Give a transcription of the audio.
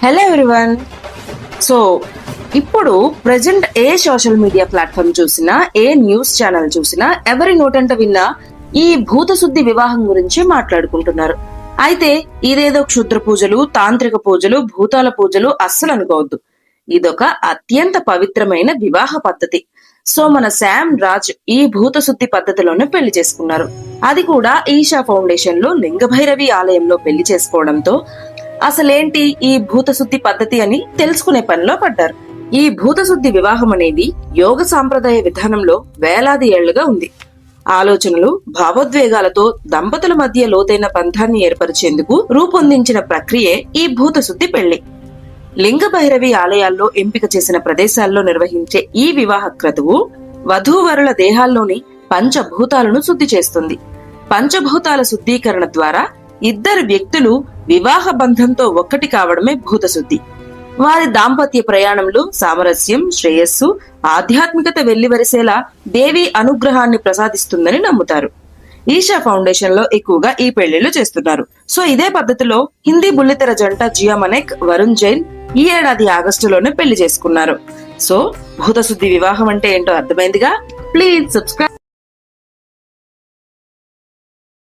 Hello everyone. So ఇప్పుడు present ఏ social media platform చూసినా, ఏ news channel చూసినా, ఎవరి నోటంట విన్నా ఈ భూత శుద్ధి వివాహం గురించి మాట్లాడుకుంటున్నారు. అయితే ఇదేదో క్షుద్ర పూజలు, తాంత్రిక పూజలు, భూతాల పూజలు అస్సలు అనుకోవద్దు. ఇదొక అత్యంత పవిత్రమైన వివాహ పద్ధతి. సో మన శామ్ రాజ్ ఈ భూత శుద్ధి పద్ధతిలోనే పెళ్లి చేసుకున్నారు. అది కూడా ఈషా ఫౌండేషన్ లో లింగభైరవి ఆలయంలో పెళ్లి చేసుకోవడంతో అసలేంటి ఈ భూతశుద్ధి పద్ధతి అని తెలుసుకునే పనిలో పడ్డారు. ఈ భూతశుద్ధి వివాహం అనేది యోగ సాంప్రదాయ విధానంలో వేలాది ఏళ్లుగా ఉంది. ఆలోచనలు, భావోద్వేగాలతో దంపతుల మధ్య లోతైన బంధాన్ని ఏర్పరిచేందుకు రూపొందించిన ప్రక్రియే ఈ భూతశుద్ధి పెళ్లి. లింగ భైరవి ఆలయాల్లో ఎంపిక చేసిన ప్రదేశాల్లో నిర్వహించే ఈ వివాహ క్రతువు వధూవరుల దేహాల్లోని పంచభూతాలను శుద్ధి చేస్తుంది. పంచభూతాల శుద్ధీకరణ ద్వారా ఇద్దరు వ్యక్తులు వివాహ బంధంతో ఒక్కటి కావడమే భూతశుద్ధి. వారి దాంపత్య ప్రయాణంలో సామరస్యం, శ్రేయస్సు, ఆధ్యాత్మికత వెల్లివరిసేలా దేవి అనుగ్రహాన్ని ప్రసాదిస్తుందని నమ్ముతారు. ఈషా ఫౌండేషన్ లో ఎక్కువగా ఈ పెళ్లిళ్లు చేస్తున్నారు. సో ఇదే పద్ధతిలో హిందీ బుల్లితెర జంట జియా మనేక్, వరుణ్ జైన్ ఈ ఏడాది ఆగస్టులోనే పెళ్లి చేసుకున్నారు. సో భూతశుద్ధి వివాహం అంటే ఏంటో అర్థమైందిగా. Please subscribe.